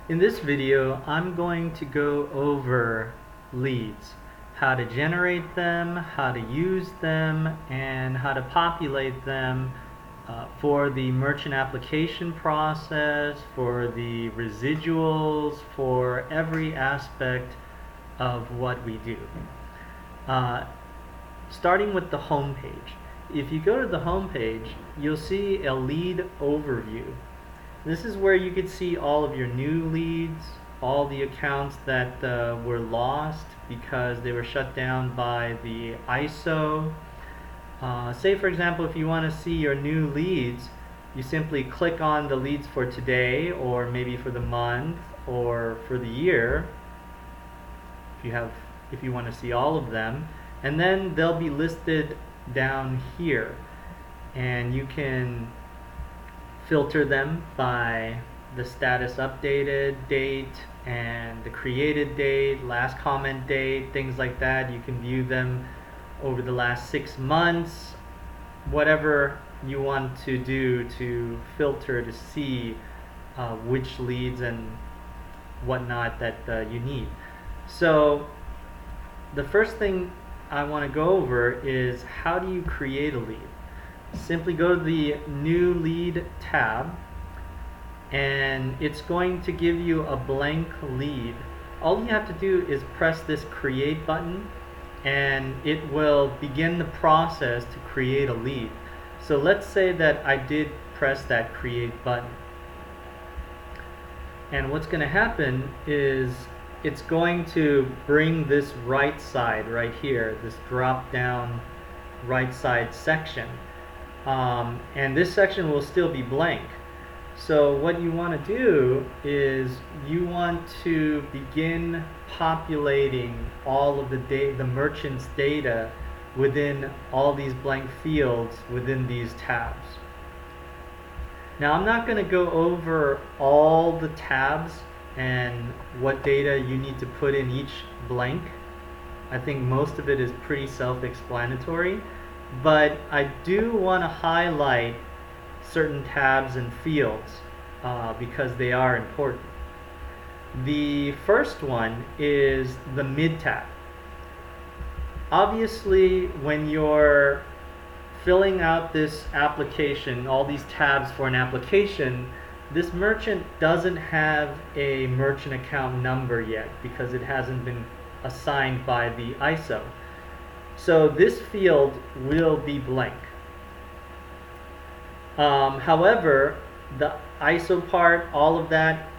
In this video, I'm going to go over leads, how to generate them, how to use them, and how to populate them for the merchant application process, for the residuals, for every aspect of what we do. Starting with the home page. If you go to the home page, you'll see a lead overview. This is where you could see all of your new leads, all the accounts that were lost because they were shut down by the ISO. Say for example, if you want to see your new leads, you simply click on the leads for today, or maybe for the month, or for the year, if you want to see all of them, and then they'll be listed down here, and you can filter them by the status updated date and the created date, last comment date, things like that. You can view them over the last 6 months, whatever you want to do to filter to see which leads and whatnot that you need. So the first thing I want to go over is, how do you create a lead? Simply go to the New Lead tab, and it's going to give you a blank lead. All you have to do is press this Create button, and it will begin the process to create a lead. So let's say that I did press that Create button. And what's going to happen is it's going to bring this right side right here, this drop down right side section. And this section will still be blank. So what you want to do is you want to begin populating all of the merchant's data within all these blank fields within these tabs. Now I'm not going to go over all the tabs and what data you need to put in each blank. I think most of it is pretty self-explanatory. But I do want to highlight certain tabs and fields because they are important. The first one is the mid tab. Obviously, when you're filling out this application, all these tabs for an application, this merchant doesn't have a merchant account number yet because it hasn't been assigned by the ISO. So this field will be blank. However, the ISO part, all of that,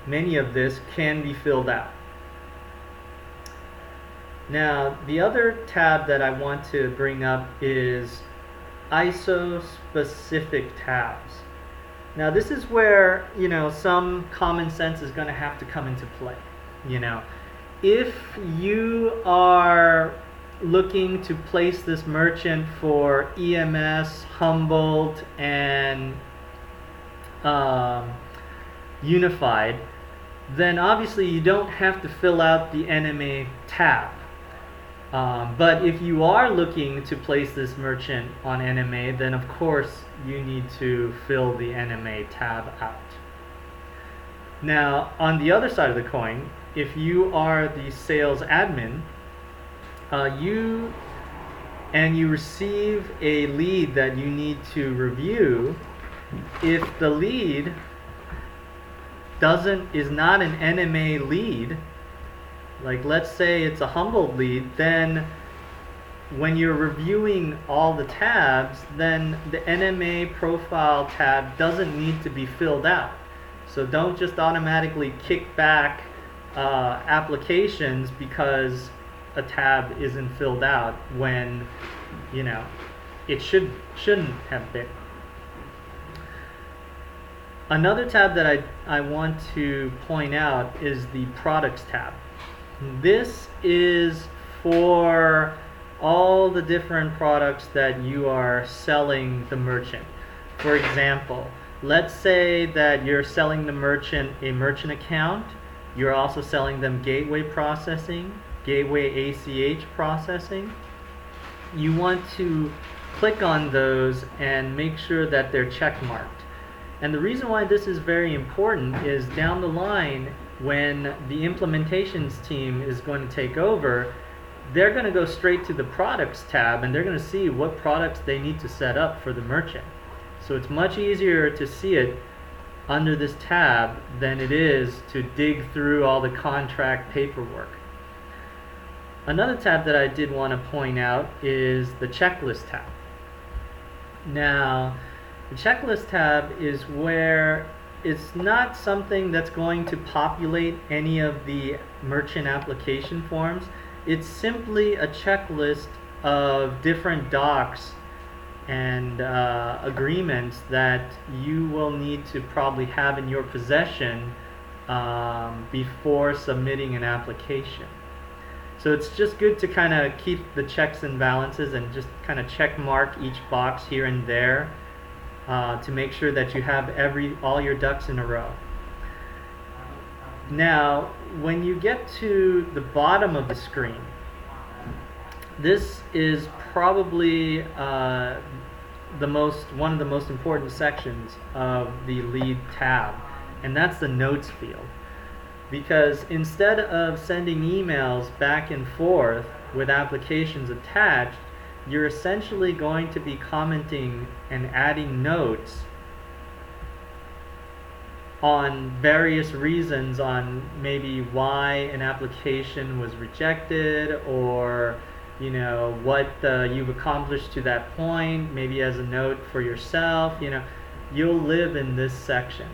many of this can be filled out. Now, the other tab that I want to bring up is ISO specific tabs. Now, this is where, some common sense is going to have to come into play. If you are looking to place this merchant for EMS, Humboldt, and Unified, then obviously you don't have to fill out the NMA tab. But if you are looking to place this merchant on NMA, then of course you need to fill the NMA tab out. Now, on the other side of the coin, if you are the sales admin, you receive a lead that you need to review, if the lead is not an NMA lead, like let's say it's a Humboldt lead, then when you're reviewing all the tabs, then the NMA profile tab doesn't need to be filled out. So don't just automatically kick back applications because a tab isn't filled out when it shouldn't have been. Another tab that I want to point out is the products tab. This is for all the different products that you are selling the merchant. For example, let's say that you're selling the merchant a merchant account. You're also selling them gateway processing, gateway ACH processing. You want to click on those and make sure that they're check marked. And the reason why this is very important is down the line, when the implementations team is going to take over, they're going to go straight to the products tab and they're going to see what products they need to set up for the merchant. So it's much easier to see it under this tab than it is to dig through all the contract paperwork. Another tab that I did want to point out is the checklist tab. Now, the checklist tab is where it's not something that's going to populate any of the merchant application forms. It's simply a checklist of different docs and agreements that you will need to probably have in your possession before submitting an application. So it's just good to kind of keep the checks and balances and just kind of check mark each box here and there to make sure that you have all your ducks in a row. Now, when you get to the bottom of the screen, this is probably one of the most important sections of the lead tab, and that's the notes field. Because instead of sending emails back and forth with applications attached, you're essentially going to be commenting and adding notes on various reasons, on maybe why an application was rejected, or what you've accomplished to that point, maybe as a note for yourself. You'll live in this section.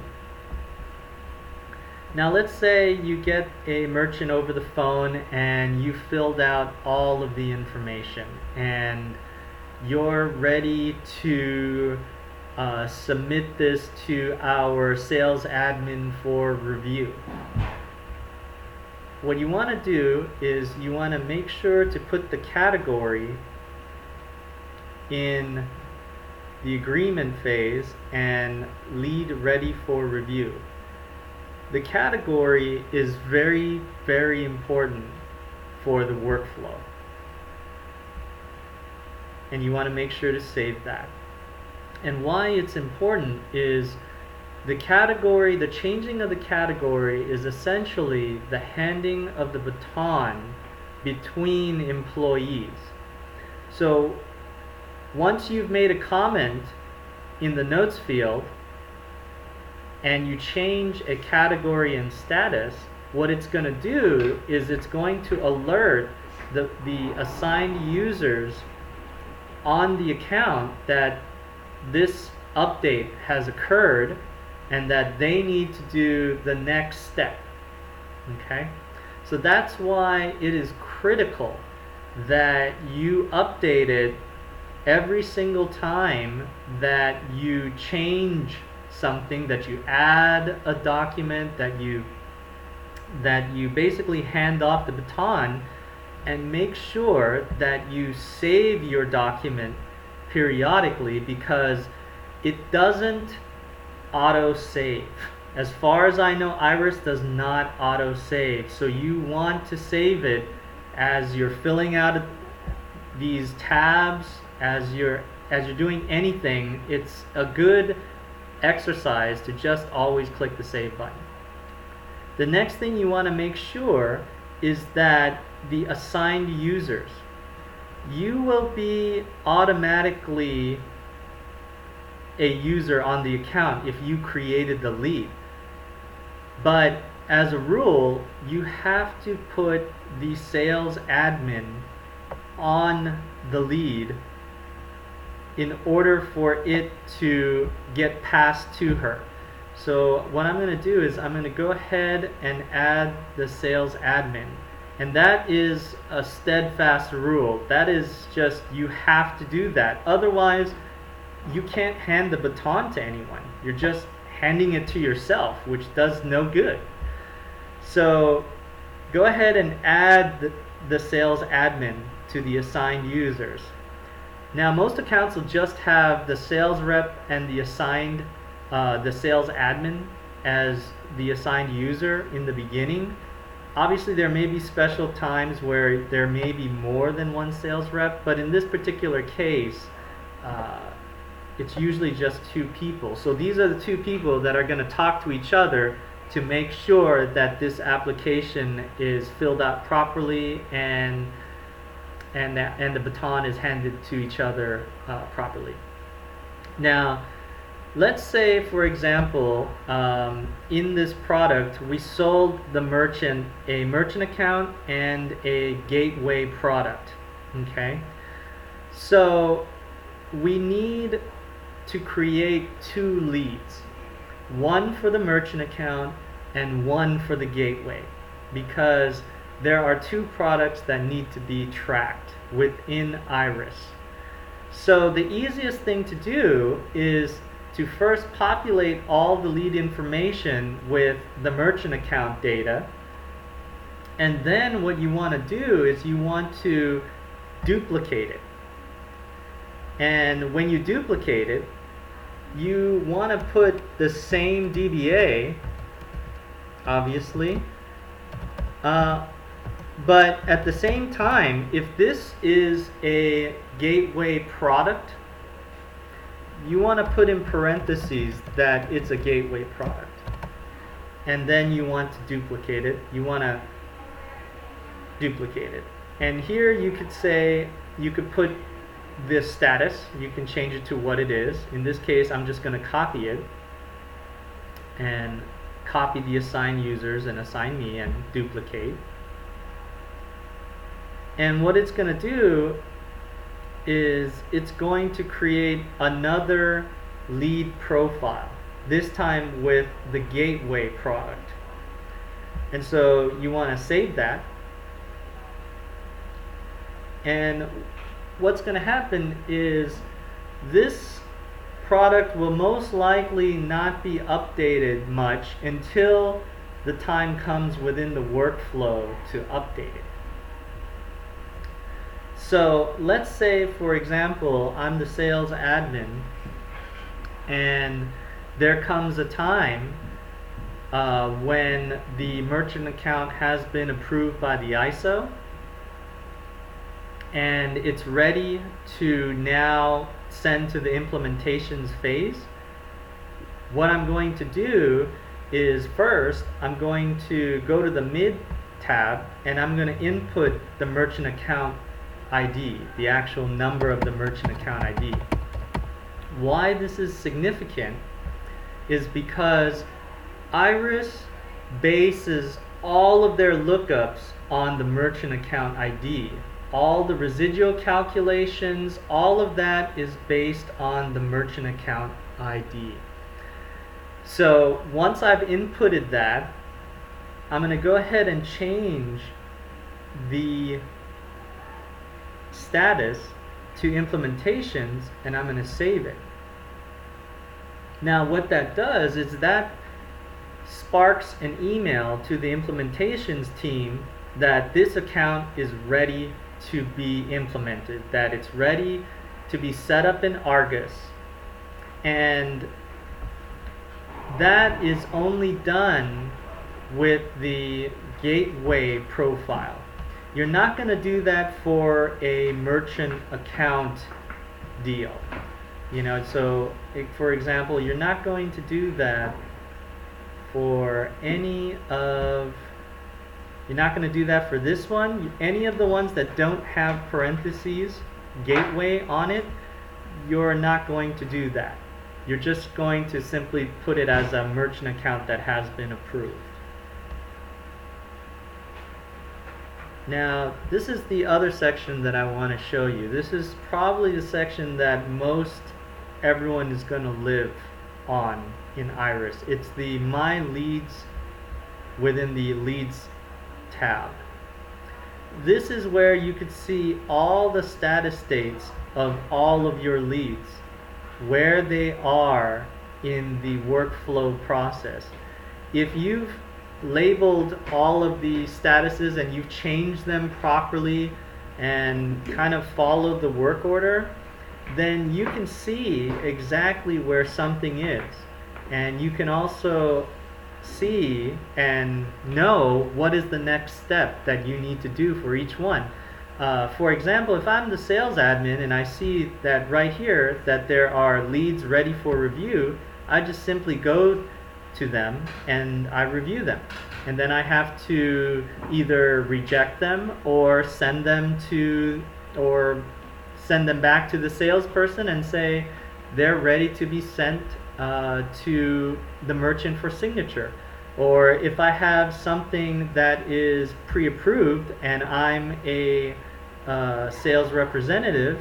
Now let's say you get a merchant over the phone and you filled out all of the information and you're ready to submit this to our sales admin for review. What you want to do is you want to make sure to put the category in the agreement phase and lead ready for review. The category is very, very important for the workflow, and you want to make sure to save that. And why it's important is the changing of the category is essentially the handing of the baton between employees. So once you've made a comment in the notes field and you change a category and status, what it's going to do is it's going to alert the assigned users on the account that this update has occurred and that they need to do the next step. Okay? So that's why it is critical that you update it every single time that you change something, that you add a document, that you basically hand off the baton, and make sure that you save your document periodically, because it doesn't auto-save. As far as I know, Iris does not auto-save, so you want to save it as you're filling out these tabs, as you're doing anything. It's a good exercise to just always click the save button. The next thing you want to make sure is that the assigned users, you will be automatically a user on the account if you created the lead. But as a rule, you have to put the sales admin on the lead in order for it to get passed to her. So what I'm going to do is I'm going to go ahead and add the sales admin. And that is a steadfast rule. That is just, you have to do that. Otherwise, you can't hand the baton to anyone. You're just handing it to yourself, which does no good. So go ahead and add the sales admin to the assigned users. Now, most accounts will just have the sales rep and the sales admin as the assigned user in the beginning. Obviously, there may be special times where there may be more than one sales rep, but in this particular case, it's usually just two people. So these are the two people that are going to talk to each other to make sure that this application is filled out properly and the baton is handed to each other properly. Now, let's say, for example, in this product, we sold the merchant a merchant account and a gateway product. Okay, so we need to create two leads, one for the merchant account and one for the gateway, because there are two products that need to be tracked within Iris. So the easiest thing to do is to first populate all the lead information with the merchant account data, and then what you want to do is you want to duplicate it. And when you duplicate it, you want to put the same DBA, obviously, but at the same time, if this is a gateway product, you want to put in parentheses that it's a gateway product. And then you want to duplicate it. You want to duplicate it. And here you could say, you could put this status. You can change it to what it is. In this case, I'm just going to copy it and copy the assigned users and assign me and duplicate. And what it's going to do is it's going to create another lead profile, this time with the gateway product. And so you want to save that. And what's going to happen is this product will most likely not be updated much until the time comes within the workflow to update it. So let's say, for example, I'm the sales admin, and there comes a time when the merchant account has been approved by the ISO, and it's ready to now send to the implementations phase. What I'm going to do is first, I'm going to go to the mid tab, and I'm going to input the merchant account ID, the actual number of the merchant account ID. Why this is significant is because Iris bases all of their lookups on the merchant account ID. All the residual calculations, all of that is based on the merchant account ID. So once I've inputted that, I'm going to go ahead and change the status to implementations, and I'm going to save it. Now what that does is that sparks an email to the implementations team that this account is ready to be implemented, that it's ready to be set up in Argus. And that is only done with the gateway profile. You're not going to do that for a merchant account deal. So for example, you're not going to do that for you're not going to do that for this one. Any of the ones that don't have parentheses, gateway on it, you're not going to do that. You're just going to simply put it as a merchant account that has been approved. Now, this is the other section that I want to show you. This is probably the section that most everyone is going to live on in Iris. It's the My Leads within the Leads tab. This is where you could see all the status states of all of your leads, where they are in the workflow process. If you've labeled all of the statuses and you've changed them properly and kind of followed the work order, then you can see exactly where something is. And you can also see and know what is the next step that you need to do for each one. for example, if I'm the sales admin and I see that right here that there are leads ready for review, I just simply go to them and I review them. And then I have to either reject them or send them back to the salesperson and say they're ready to be sent to the merchant for signature. Or if I have something that is pre-approved and I'm a sales representative,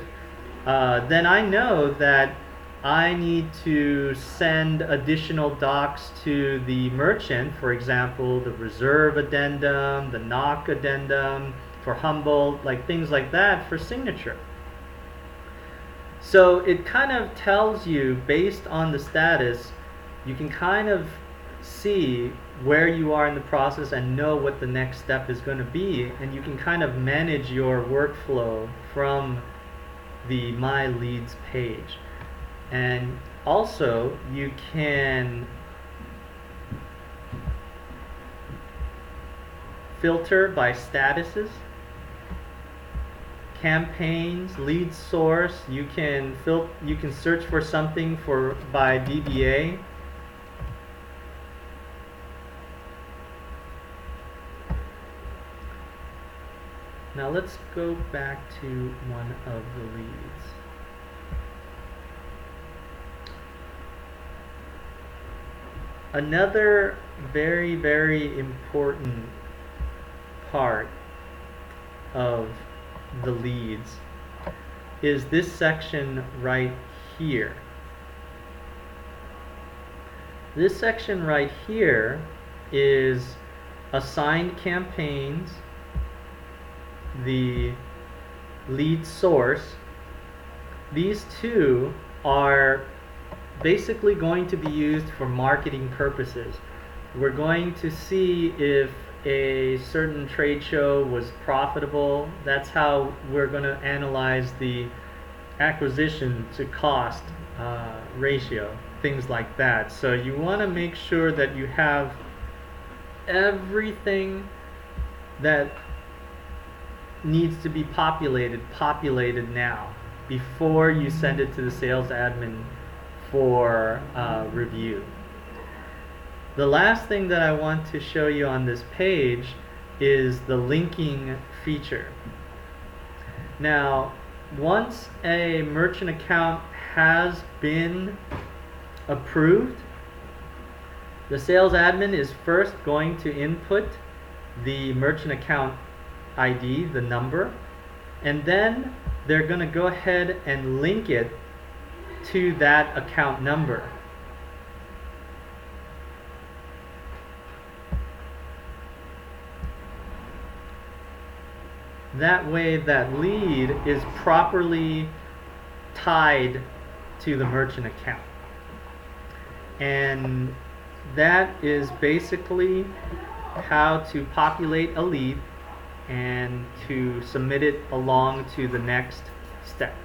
then I know that I need to send additional docs to the merchant, for example, the reserve addendum, the knock addendum for Humboldt, like things like that for signature. So it kind of tells you, based on the status, you can kind of see where you are in the process and know what the next step is going to be, and you can kind of manage your workflow from the My Leads page. And also you can filter by statuses, campaigns, lead source. You can search for something by DBA. Now let's go back to one of the leads. Another very, very important part of the leads is this section right here. This section right here is assigned campaigns, the lead source. These two are basically going to be used for marketing purposes. We're going to see if a certain trade show was profitable. That's how we're going to analyze the acquisition to cost ratio, things like that. So you want to make sure that you have everything that needs to be populated now before you send it to the sales admin for review. The last thing that I want to show you on this page is the linking feature. Now, once a merchant account has been approved, the sales admin is first going to input the merchant account ID, the number, and then they're going to go ahead and link it to that account number. That way that lead is properly tied to the merchant account. And that is basically how to populate a lead and to submit it along to the next step.